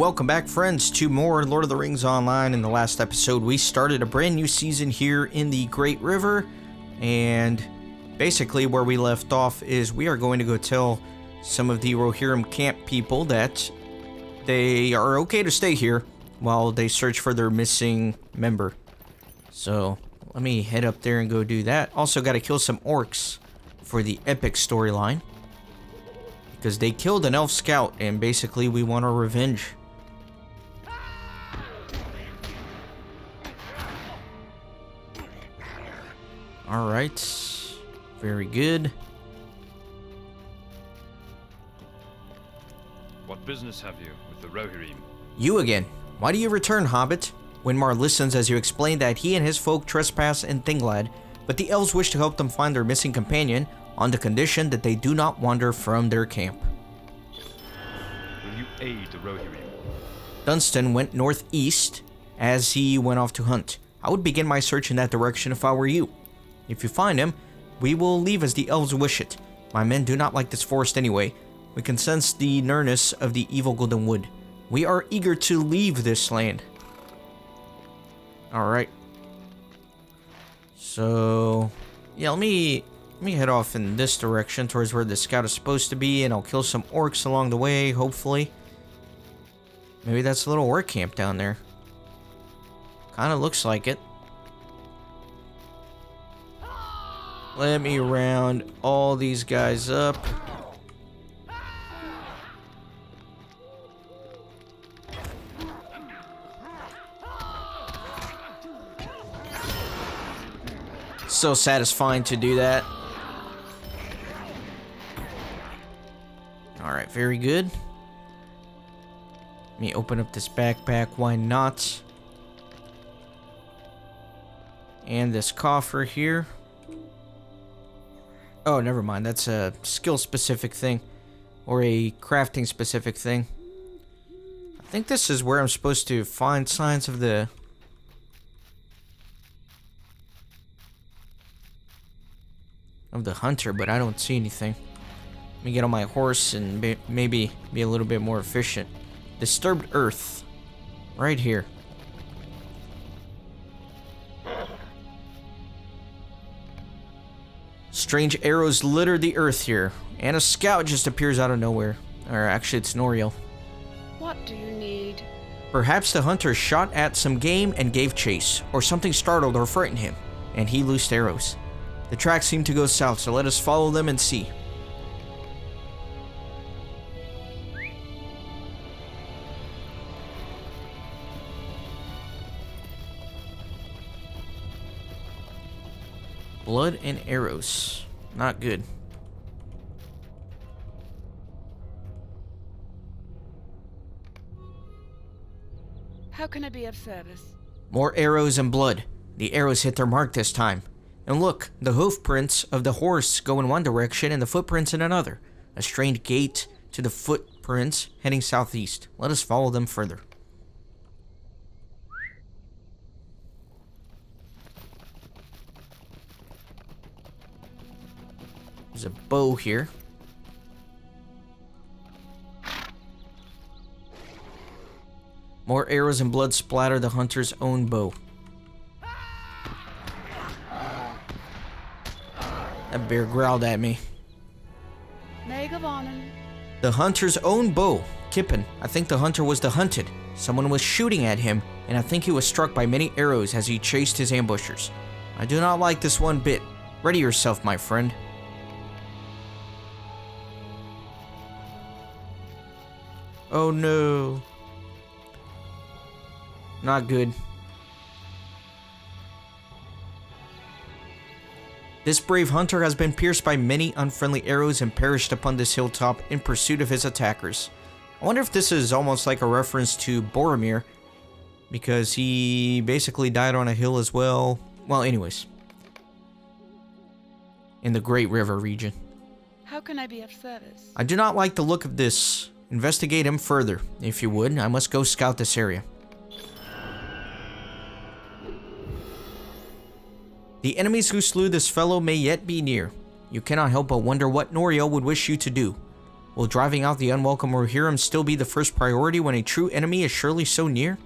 welcome back, friends, to more Lord of the Rings Online. In the last episode, we started a brand new season here in the Great River, and basically where we left off is we are going to go tell some of the Rohirrim camp people that they are okay to stay here while they search for their missing member. So let me head up there and go do that. Also got to kill some orcs for the epic storyline, because they killed an elf scout, and basically we want our revenge. Alright. Very good. What business have you with the Rohirrim? You again. Why do you return, Hobbit? Winmar listens as you explain that he and his folk trespass in Thinglad, but the elves wish to help them find their missing companion, on the condition that they do not wander from their camp. Will you aid the Rohirrim? Dunstan went northeast as he went off to hunt. I would begin my search in that direction if I were you. If you find him, we will leave as the elves wish it. My men do not like this forest anyway. We can sense the nearness of the evil golden wood. We are eager to leave this land. Alright. So, yeah, let me head off in this direction towards where the scout is supposed to be, and I'll kill some orcs along the way, hopefully. Maybe that's a little orc camp down there. Kinda looks like it. Let me round all these guys up. So satisfying to do that. Alright, very good. Let me open up this backpack, why not? And this coffer here. Oh, never mind, that's a skill-specific thing. Or a crafting-specific thing. I think this is where I'm supposed to find signs of the hunter, but I don't see anything. Let me get on my horse and maybe be a little bit more efficient. Disturbed earth. Right here. Strange arrows litter the earth here, and a scout just appears out of nowhere. Or actually, it's Noriel. What do you need? Perhaps the hunter shot at some game and gave chase, or something startled or frightened him, and he loosed arrows. The tracks seem to go south, so let us follow them and see. Blood and arrows. Not good. How can I be of service? More arrows and blood. The arrows hit their mark this time. And look, the hoof prints of the horse go in one direction and the footprints in another. A strange gate to the footprints heading southeast. Let us follow them further. There's a bow here. More arrows and blood splatter the hunter's own bow. That bear growled at me. The hunter's own bow. Kippen. I think the hunter was the hunted. Someone was shooting at him, and I think he was struck by many arrows as he chased his ambushers. I do not like this one bit. Ready yourself, my friend. Oh no. Not good. This brave hunter has been pierced by many unfriendly arrows and perished upon this hilltop in pursuit of his attackers. I wonder if this is almost like a reference to Boromir, because he basically died on a hill as well. Well, anyways. In the Great River region. How can I be of service? I do not like the look of this. Investigate him further. If you would, I must go scout this area. The enemies who slew this fellow may yet be near. You cannot help but wonder what Noriel would wish you to do. Will driving out the unwelcome Rohirrim still be the first priority when a true enemy is surely so near?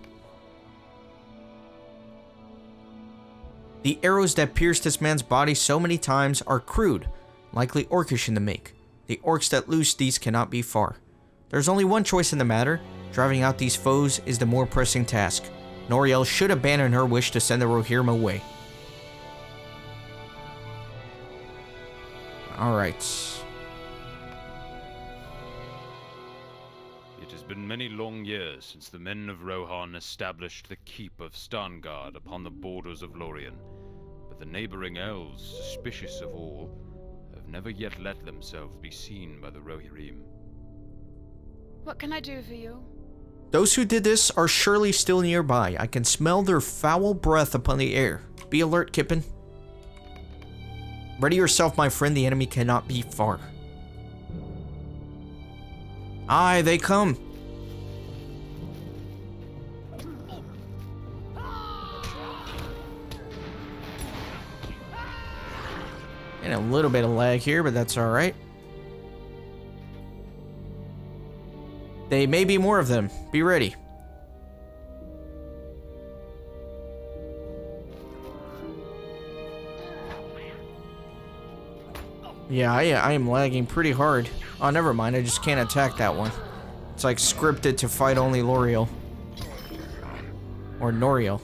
The arrows that pierced this man's body so many times are crude, likely orcish in the make. The orcs that loose these cannot be far. There's only one choice in the matter. Driving out these foes is the more pressing task. Noriel should abandon her wish to send the Rohirrim away. Alright. It has been many long years since the men of Rohan established the keep of Stangard upon the borders of Lorien, but the neighboring elves, suspicious of all, have never yet let themselves be seen by the Rohirrim. What can I do for you? Those who did this are surely still nearby. I can smell their foul breath upon the air. Be alert, Kippen. Ready yourself, my friend. The enemy cannot be far. Aye, they come. And a little bit of lag here, but that's alright. There may be more of them. Be ready. Yeah, I am lagging pretty hard. Oh, never mind. I just can't attack that one. It's like scripted to fight only Loriel. Or Noriel.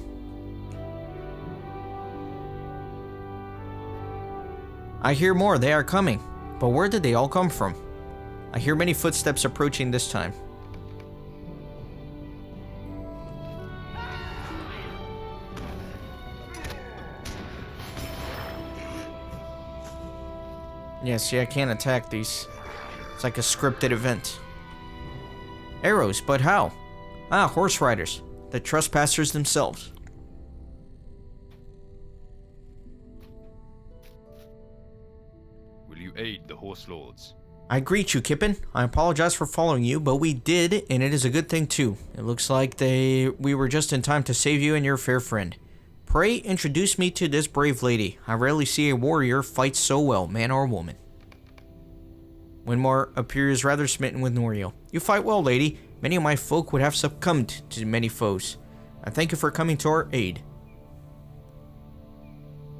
I hear more. They are coming. But where did they all come from? I hear many footsteps approaching this time. Yeah, see, I can't attack these. It's like a scripted event. Arrows, but how? Ah, horse riders. The trespassers themselves. Will you aid the horse lords? I greet you, Kippen. I apologize for following you, but we did, and it is a good thing too. It looks like we were just in time to save you and your fair friend. Pray introduce me to this brave lady. I rarely see a warrior fight so well, man or woman. Winmar appears rather smitten with Noriel. You fight well, lady. Many of my folk would have succumbed to many foes. I thank you for coming to our aid.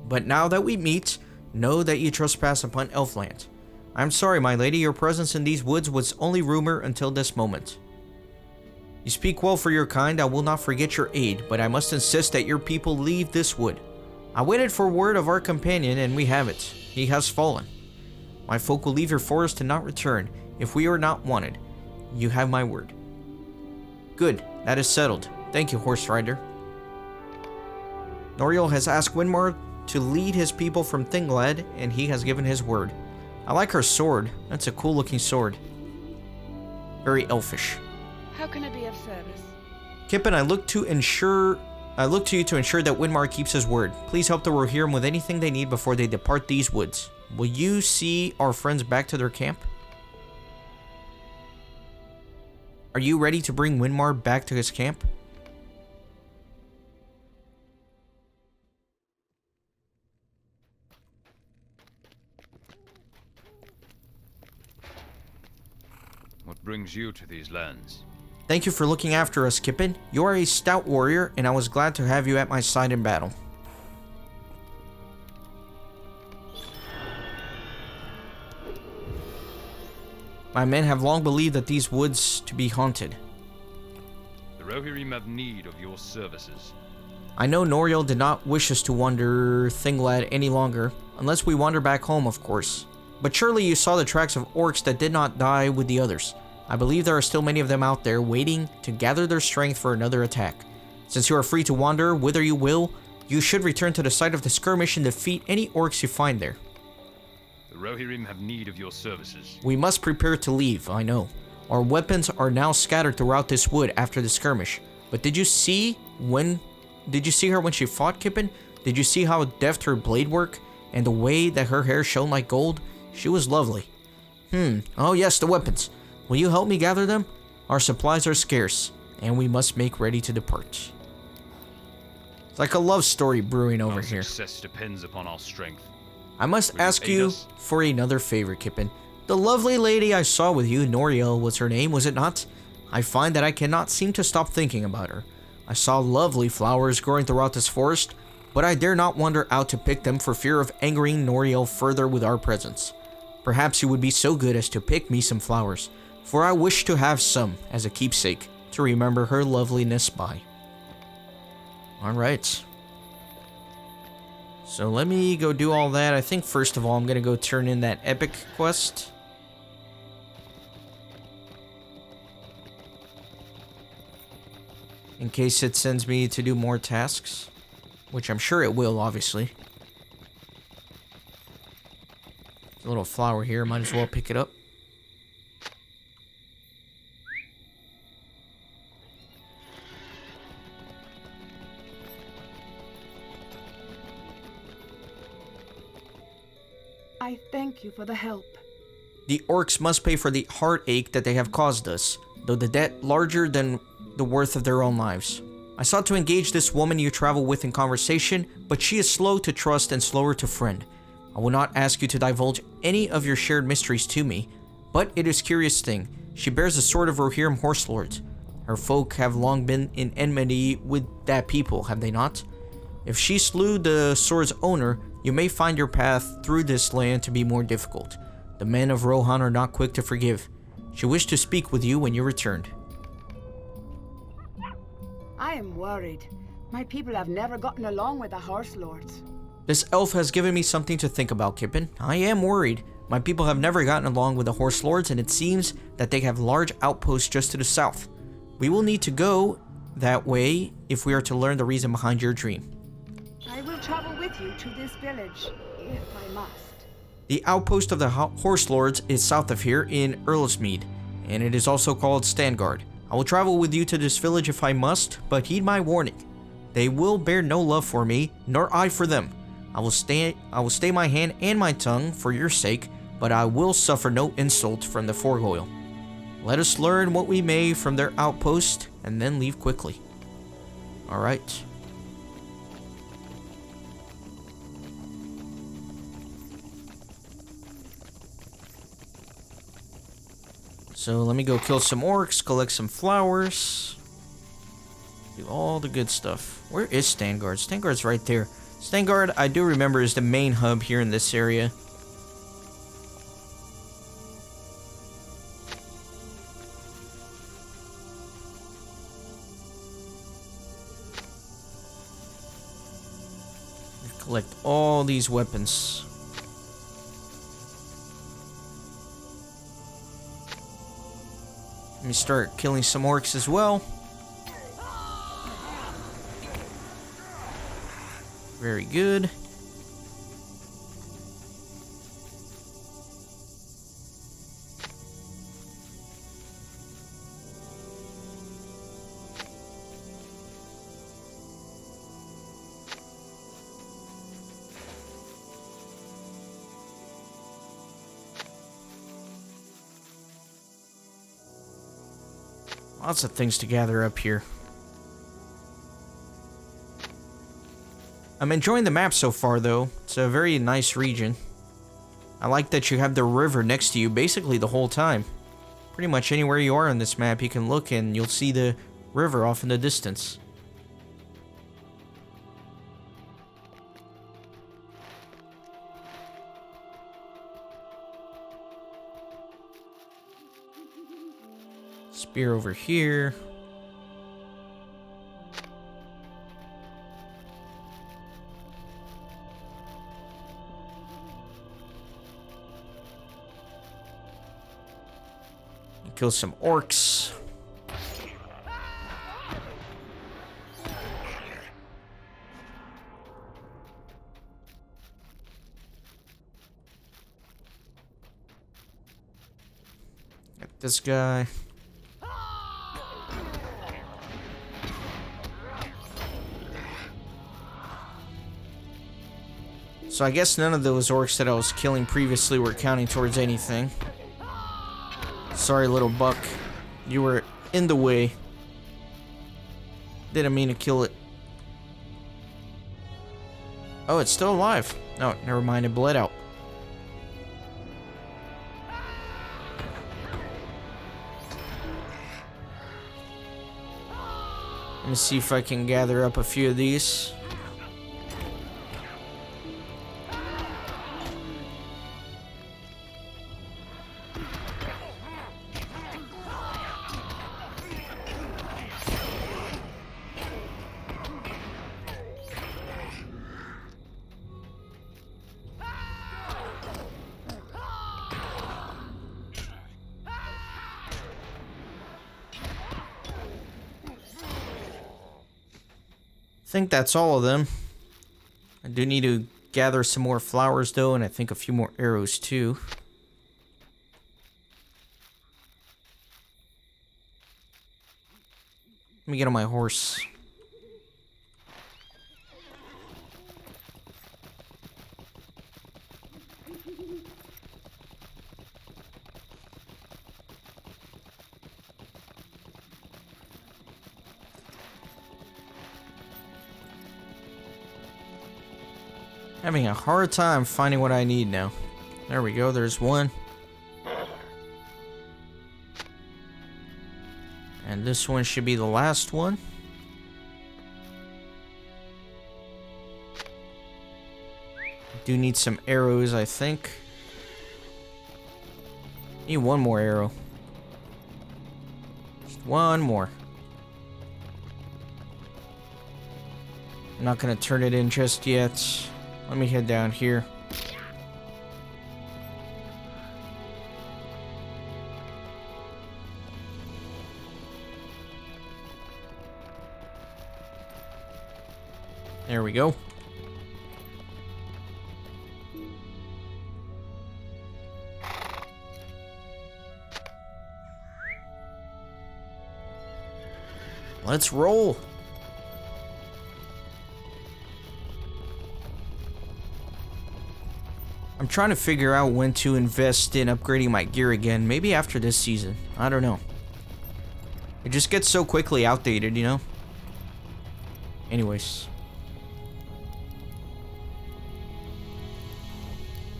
But now that we meet, know that you trespass upon Elfland. I'm sorry, my lady, your presence in these woods was only rumor until this moment. You speak well for your kind. I will not forget your aid, but I must insist that your people leave this wood. I waited for word of our companion, and we have it. He has fallen. My folk will leave your forest and not return, if we are not wanted. You have my word. Good, that is settled. Thank you, horse rider. Noriel has asked Winmar to lead his people from Thinglad, and he has given his word. I like her sword. That's a cool looking sword. Very elfish. How can I be of service? Kippen, I look to you to ensure that Winmar keeps his word. Please help the Rohirrim with anything they need before they depart these woods. Will you see our friends back to their camp? Are you ready to bring Winmar back to his camp? What brings you to these lands? Thank you for looking after us, Kippen. You are a stout warrior, and I was glad to have you at my side in battle. My men have long believed that these woods to be haunted. The Rohirrim have need of your services. I know Noriel did not wish us to wander Thinglad any longer, unless we wander back home, of course. But surely you saw the tracks of orcs that did not die with the others. I believe there are still many of them out there waiting to gather their strength for another attack. Since you are free to wander whither you will, you should return to the site of the skirmish and defeat any orcs you find there. The Rohirrim have need of your services. We must prepare to leave, I know. Our weapons are now scattered throughout this wood after the skirmish. But did you see her when she fought, Kippen? Did you see how deft her blade work? And the way that her hair shone like gold? She was lovely. Oh yes, the weapons. Will you help me gather them? Our supplies are scarce, and we must make ready to depart. It's like a love story brewing over here. Our success depends upon our strength. I must ask you for another favor, Kippen. The lovely lady I saw with you, Noriel was her name, was it not? I find that I cannot seem to stop thinking about her. I saw lovely flowers growing throughout this forest, but I dare not wander out to pick them for fear of angering Noriel further with our presence. Perhaps you would be so good as to pick me some flowers, for I wish to have some as a keepsake to remember her loveliness by. Alright. So let me go do all that. I think first of all I'm going to go turn in that epic quest. In case it sends me to do more tasks. Which I'm sure it will, obviously. There's a little flower here, might as well pick it up. I thank you for the help. The orcs must pay for the heartache that they have caused us, though the debt larger than the worth of their own lives. I sought to engage this woman you travel with in conversation, but she is slow to trust and slower to friend. I will not ask you to divulge any of your shared mysteries to me, but it is a curious thing. She bears the sword of Rohirrim horse lords. Her folk have long been in enmity with that people, have they not? If she slew the sword's owner, you may find your path through this land to be more difficult. The men of Rohan are not quick to forgive. She wished to speak with you when you returned. I am worried. My people have never gotten along with the horse lords. This elf has given me something to think about, Kippen. I am worried. My people have never gotten along with the horse lords, and it seems that they have large outposts just to the south. We will need to go that way if we are to learn the reason behind your dream. I will travel with you to this village, if I must. The outpost of the horse lords is south of here in Earlsmead, and it is also called Stangard. I will travel with you to this village if I must, but heed my warning. They will bear no love for me, nor I for them. I will stay my hand and my tongue for your sake, but I will suffer no insult from the Forgoyle. Let us learn what we may from their outpost, and then leave quickly. Alright. So let me go kill some orcs, collect some flowers. Do all the good stuff. Where is Stangard? Stangard's right there. Stangard, I do remember, is the main hub here in this area. Collect all these weapons. Let me start killing some orcs as well. Very good. Lots of things to gather up here. I'm enjoying the map so far, though. It's a very nice region. I like that you have the river next to you basically the whole time. Pretty much anywhere you are on this map, you can look and you'll see the river off in the distance. Spear over here. Kill some orcs. Got this guy. So I guess none of those orcs that I was killing previously were counting towards anything. Sorry, little buck. You were in the way. Didn't mean to kill it. Oh, it's still alive. No, never mind. It bled out. Let me see if I can gather up a few of these. I think that's all of them. I do need to gather some more flowers though, and I think a few more arrows too. Let me get on my horse. Having a hard time finding what I need now. There we go, there's one. And this one should be the last one. Do need some arrows, I think. Need one more arrow. Just one more. I'm not gonna turn it in just yet. Let me head down here. There we go. Let's roll. I'm trying to figure out when to invest in upgrading my gear again. Maybe after this season. I don't know. It just gets so quickly outdated, you know? Anyways.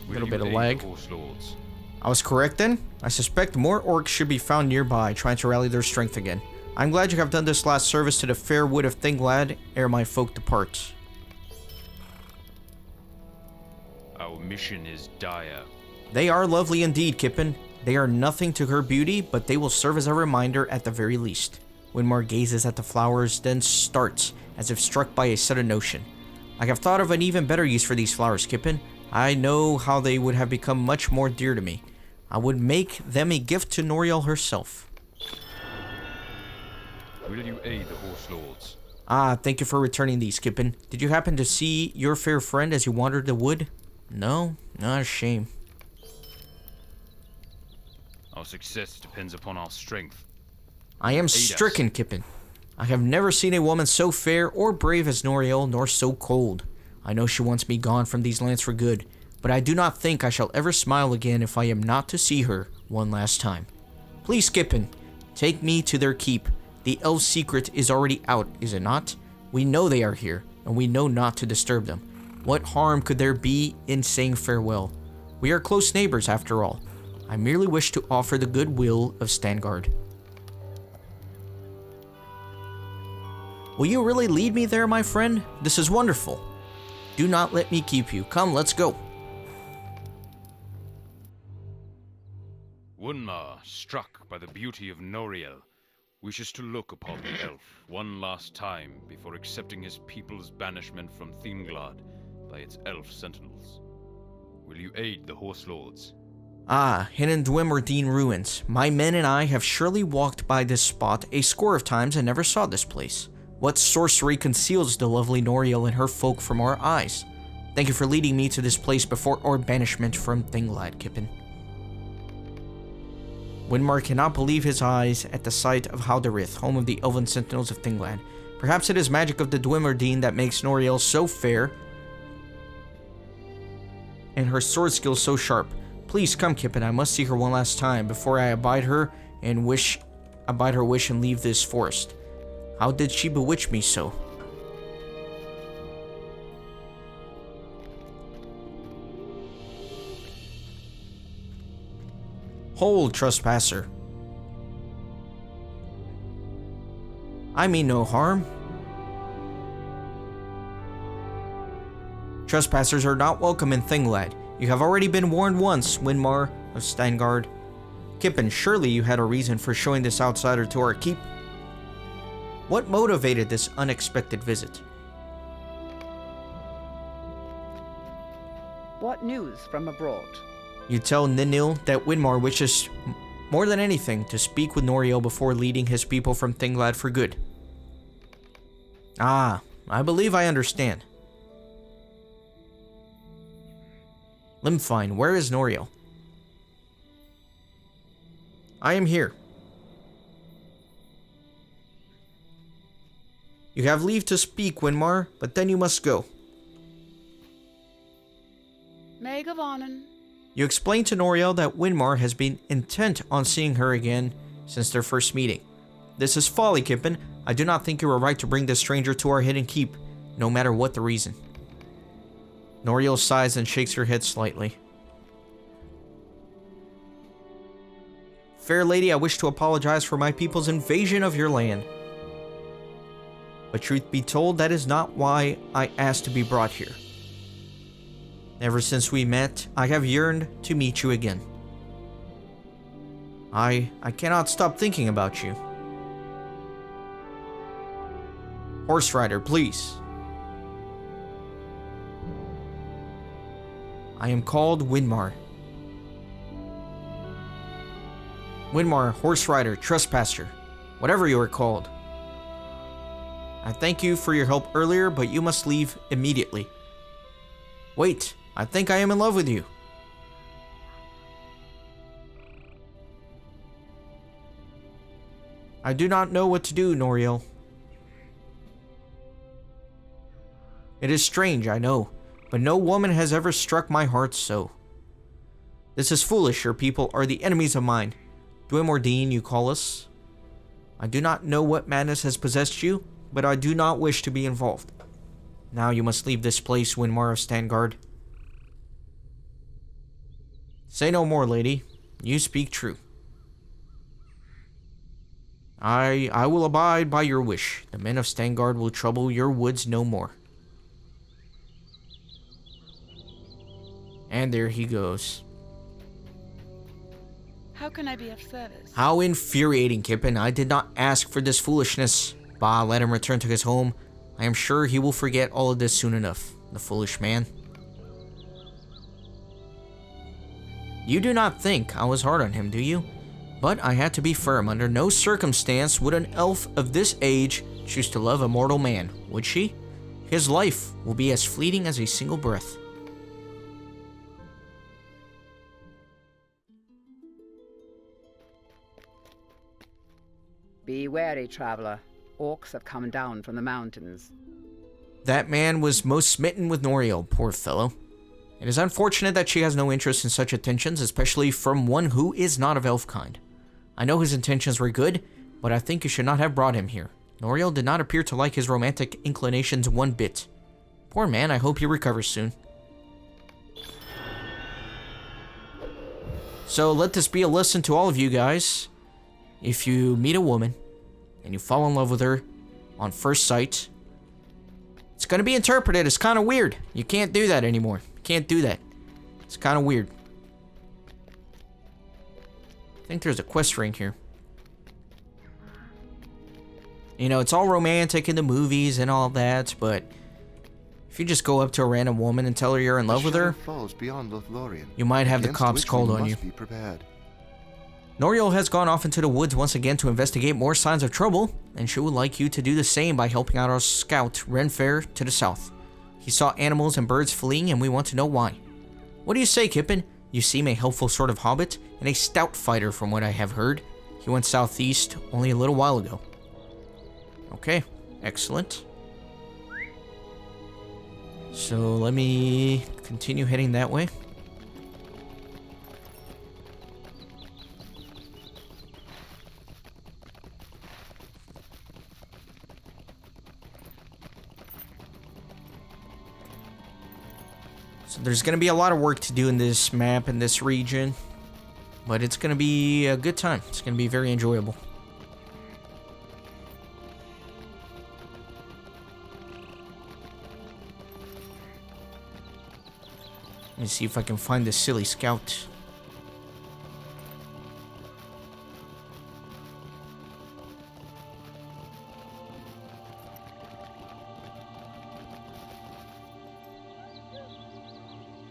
A little bit of lag. I was correct then. I suspect more orcs should be found nearby, trying to rally their strength again. I'm glad you have done this last service to the fair wood of Thinglad, ere my folk depart. Our mission is dire. They are lovely indeed, Kippen. They are nothing to her beauty, but they will serve as a reminder at the very least. Winmar gazes at the flowers, then starts, as if struck by a sudden notion. I have thought of an even better use for these flowers, Kippen. I know how they would have become much more dear to me. I would make them a gift to Noriel herself. Will you aid the horse lords? Ah, thank you for returning these, Kippen. Did you happen to see your fair friend as you wandered the wood? No, not a shame. Our success depends upon our strength. I am stricken, Kippen. I have never seen a woman so fair or brave as Noriel, nor so cold. I know she wants me gone from these lands for good, but I do not think I shall ever smile again if I am not to see her one last time. Please, Kippen, take me to their keep. The elf's secret is already out, is it not? We know they are here, and we know not to disturb them. What harm could there be in saying farewell? We are close neighbors, after all. I merely wish to offer the goodwill of Stangard. Will you really lead me there, my friend? This is wonderful. Do not let me keep you. Come, let's go. Winmar, struck by the beauty of Noriel, wishes to look upon the elf one last time before accepting his people's banishment from Thinglad by its elf sentinels. Will you aid the horse lords? Ah, hidden Dwemerdean ruins. My men and I have surely walked by this spot a score of times and never saw this place. What sorcery conceals the lovely Noriel and her folk from our eyes? Thank you for leading me to this place before our banishment from Thinglad, Kippen. Winmar cannot believe his eyes at the sight of Halderith, home of the elven sentinels of Thinglad. Perhaps it is magic of the Dwemerdean that makes Noriel so fair and her sword skill so sharp. Please come, Kippen. I must see her one last time before I abide her wish and leave this forest. How did she bewitch me so? Hold, trespasser. I mean no harm. Trespassers are not welcome in Thinglad. You have already been warned once, Winmar of Stangard. Kippen, surely you had a reason for showing this outsider to our keep. What motivated this unexpected visit? What news from abroad? You tell Ninil that Winmar wishes more than anything to speak with Noriel before leading his people from Thinglad for good. Ah, I believe I understand. Limfine, where is Noriel? I am here. You have leave to speak, Winmar, but then you must go. Megavonen. You explain to Noriel that Winmar has been intent on seeing her again since their first meeting. This is folly, Kippen. I do not think you are right to bring this stranger to our hidden keep, no matter what the reason. Noriel sighs and shakes her head slightly. Fair lady, I wish to apologize for my people's invasion of your land. But truth be told, that is not why I asked to be brought here. Ever since we met, I have yearned to meet you again. I cannot stop thinking about you. Horse rider, please. I am called Winmar. Winmar, horse rider, trespasser, whatever you are called. I thank you for your help earlier, but you must leave immediately. Wait, I think I am in love with you. I do not know what to do, Noriel. It is strange, I know, but no woman has ever struck my heart so. This is foolish, your people are the enemies of mine. Dweimordine, you call us. I do not know what madness has possessed you, but I do not wish to be involved. Now you must leave this place, Winmar of Stangard. Say no more, lady. You speak true. I will abide by your wish. The men of Stangard will trouble your woods no more. And there he goes. How can I be of service? How infuriating, Kippen. I did not ask for this foolishness. Bah, let him return to his home. I am sure he will forget all of this soon enough. The foolish man. You do not think I was hard on him, do you? But I had to be firm. Under no circumstance would an elf of this age choose to love a mortal man, would she? His life will be as fleeting as a single breath. Be wary, traveler. Orcs have come down from the mountains. That man was most smitten with Noriel, poor fellow. It is unfortunate that she has no interest in such attentions, especially from one who is not of elf kind. I know his intentions were good, but I think you should not have brought him here. Noriel did not appear to like his romantic inclinations one bit. Poor man, I hope he recovers soon. So let this be a lesson to all of you guys. If you meet a woman, and you fall in love with her on first sight, it's going to be interpreted as kind of weird. You can't do that anymore. You can't do that. It's kind of weird. I think there's a quest ring here. You know, it's all romantic in the movies and all that, but if you just go up to a random woman and tell her you're in love with her, falls beyond Lothlorien, you might have the cops called on you. Be prepared. Noriel has gone off into the woods once again to investigate more signs of trouble, and she would like you to do the same by helping out our scout, Renfair, to the south. He saw animals and birds fleeing, and we want to know why. What do you say, Kippen? You seem a helpful sort of hobbit, and a stout fighter from what I have heard. He went southeast only a little while ago. Okay, excellent. So let me continue heading that way. So there's going to be a lot of work to do in this map and this region, but it's going to be a good time. It's going to be very enjoyable. Let me see if I can find this silly scout.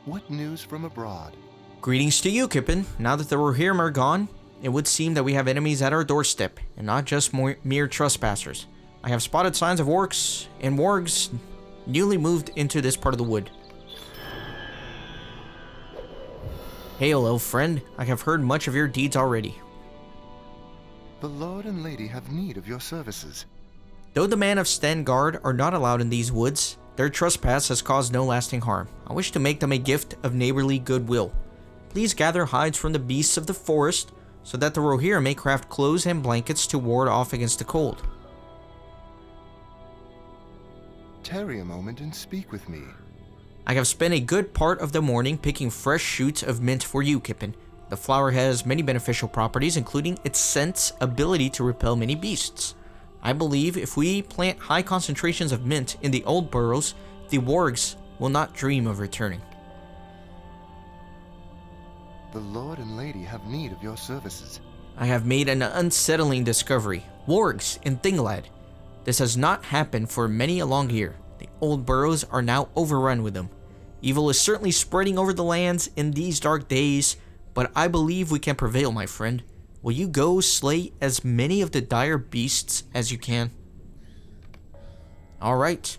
What news from abroad? Greetings to you, Kippen. Now that the Rohirrim are gone, it would seem that we have enemies at our doorstep, and not just mere trespassers. I have spotted signs of orcs and wargs newly moved into this part of the wood. Hail, elf friend. I have heard much of your deeds already. The Lord and Lady have need of your services. Though the men of Stengard are not allowed in these woods, their trespass has caused no lasting harm. I wish to make them a gift of neighborly goodwill. Please gather hides from the beasts of the forest, so that the Rohirrim may craft clothes and blankets to ward off against the cold. Tarry a moment and speak with me. I have spent a good part of the morning picking fresh shoots of mint for you, Kippen. The flower has many beneficial properties, including its scent's ability to repel many beasts. I believe if we plant high concentrations of mint in the old burrows, the wargs will not dream of returning. The Lord and Lady have need of your services. I have made an unsettling discovery. Wargs in Thinglad. This has not happened for many a long year. The old burrows are now overrun with them. Evil is certainly spreading over the lands in these dark days, but I believe we can prevail, my friend. Will you go slay as many of the dire beasts as you can? Alright,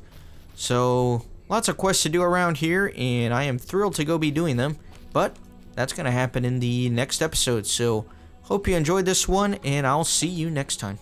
so lots of quests to do around here, and I am thrilled to go be doing them, but that's going to happen in the next episode, so hope you enjoyed this one, and I'll see you next time.